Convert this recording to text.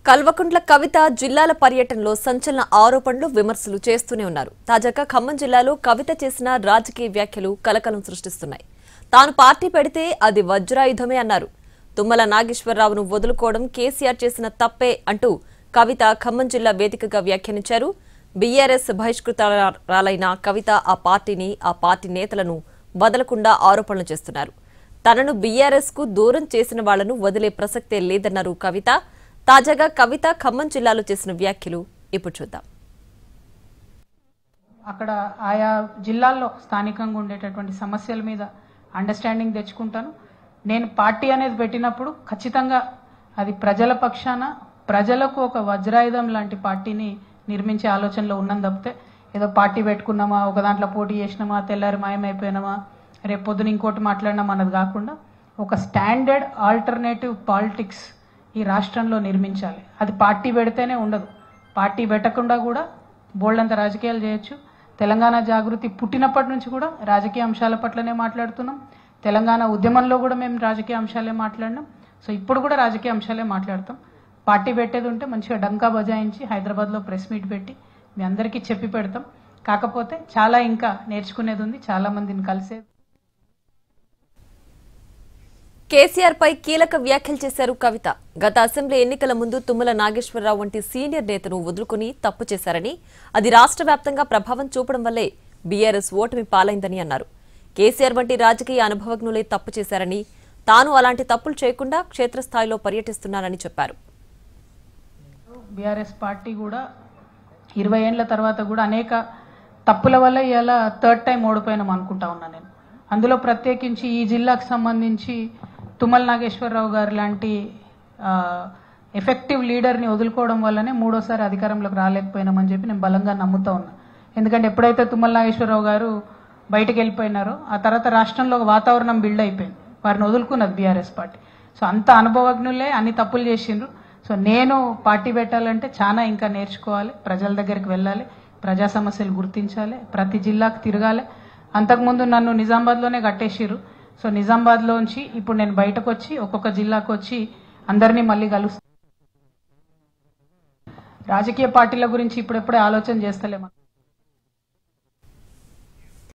కల్వకుంట్ల కవిత జిల్లాల పర్యటనలో సంచలన ఆరోపణలు విమర్శలు చేస్తూనే ఉన్నారు. తాజాగా ఖమ్మం జిల్లాలో కవిత చేసిన రాజకీయ వ్యాఖ్యలు కలకలం సృష్టిస్తున్నాయి. తాను పార్టీ పెడితే అది వజ్రాయుధమే అన్నారు. తుమ్మల నాగేశ్వరరావును వదులుకోవడం కేసీఆర్ చేసిన తప్పే అంటూ కవిత ఖమ్మం జిల్లా వేదికగా వ్యాఖ్యానించారు. బీఆర్ఎస్ బహిష్కృతురాలైన కవిత ఆ పార్టీ నేతలను వదలకుండా ఆరోపణలు చేస్తున్నారు. తనను బీఆర్ఎస్ కు దూరం చేసిన వాళ్లను వదిలే ప్రసక్తే లేదన్నారు కవిత. తాజాగా కవిత ఖమ్మం జిల్లాలో చేసిన వ్యాఖ్యలు ఇప్పుడు చూద్దాం. అక్కడ ఆయా జిల్లాల్లో స్థానికంగా ఉండేటటువంటి సమస్యల మీద అండర్స్టాండింగ్ తెచ్చుకుంటాను. నేను పార్టీ అనేది పెట్టినప్పుడు ఖచ్చితంగా అది ప్రజల పక్షాన ప్రజలకు ఒక వజ్రాయుధం లాంటి పార్టీని నిర్మించే ఆలోచనలో ఉన్నది తప్పితే ఏదో పార్టీ పెట్టుకున్నామా, ఒక దాంట్లో పోటీ చేసినామా, తెల్లారి మాయమైపోయినామా, రేపు పొద్దున ఇంకోటి మాట్లాడినామా అన్నది కాకుండా ఒక స్టాండర్డ్ ఆల్టర్నేటివ్ పాలిటిక్స్ ఈ రాష్ట్రంలో నిర్మించాలి. అది పార్టీ పెడితేనే ఉండదు. పార్టీ పెట్టకుండా కూడా బోల్డంత రాజకీయాలు చేయొచ్చు. తెలంగాణ జాగృతి పుట్టినప్పటి నుంచి కూడా రాజకీయ అంశాల పట్లనే మాట్లాడుతున్నాం. తెలంగాణ ఉద్యమంలో కూడా మేము రాజకీయ అంశాలే మాట్లాడినాం. సో ఇప్పుడు కూడా రాజకీయ అంశాలే మాట్లాడతాం. పార్టీ పెట్టేది ఉంటే మంచిగా డంకా బజాయించి హైదరాబాద్లో ప్రెస్ మీట్ పెట్టి మీ అందరికీ చెప్పి పెడతాం. కాకపోతే చాలా ఇంకా నేర్చుకునేది ఉంది, చాలా మందిని కలిసేది. కేసీఆర్ పై కీలక వ్యాఖ్యలు చేశారు కవిత. గత అసెంబ్లీ ఎన్నికల ముందు తుమ్మల నాగేశ్వరరావు వంటి సీనియర్ నేతను వదులుకుని తప్పు చేశారని, అది రాష్ట్ర వ్యాప్తంగా ప్రభావం చూపడం వల్లే బీఆర్ఎస్ ఓటమి పాలైందని అన్నారు. కేసీఆర్ వంటి రాజకీయ అనుభవజ్ఞులే తప్పు చేశారని, తాను అలాంటి తప్పులు చేయకుండా క్షేత్రస్థాయిలో పర్యటిస్తున్నానని చెప్పారు. బీఆర్ఎస్ పార్టీ కూడా 20 ఏళ్ల తర్వాత కూడా అనేక తప్పుల వల్ల ఇలా థర్డ్ టైం ఓడిపోయినాం అనుకుంటా ఉన్నా నేను. అందులో ప్రత్యేకించి ఈ జిల్లాకు సంబంధించి తుమ్మల నాగేశ్వరరావు గారు లాంటి ఎఫెక్టివ్ లీడర్ని వదులుకోవడం వల్లనే మూడోసారి అధికారంలోకి రాలేకపోయినామని చెప్పి నేను బలంగా నమ్ముతా ఉన్నా. ఎందుకంటే ఎప్పుడైతే తుమ్మల నాగేశ్వరరావు గారు బయటకు వెళ్ళిపోయినారో ఆ తర్వాత రాష్ట్రంలో ఒక వాతావరణం బిల్డ్ అయిపోయింది. వారిని వదులుకున్నది బీఆర్ఎస్ పార్టీ. సో అంత అనుభవజ్ఞులే అన్ని తప్పులు చేసిండ్రు. సో నేను పార్టీ పెట్టాలంటే చాలా ఇంకా నేర్చుకోవాలి, ప్రజల దగ్గరికి వెళ్ళాలి, ప్రజా సమస్యలు గుర్తించాలి, ప్రతి జిల్లాకు తిరగాలి. అంతకుముందు నన్ను నిజామాబాద్లోనే కట్టేసిర్రు. సో నిజామాబాద్లోంచి ఇప్పుడు నేను బయటకు వచ్చి ఒక్కొక్క జిల్లాకు వచ్చి అందరినీ మళ్ళీ కలుస్తాను. రాజకీయ పార్టీల గురించి ఇప్పుడెప్పుడే ఆలోచన చేస్తలేము.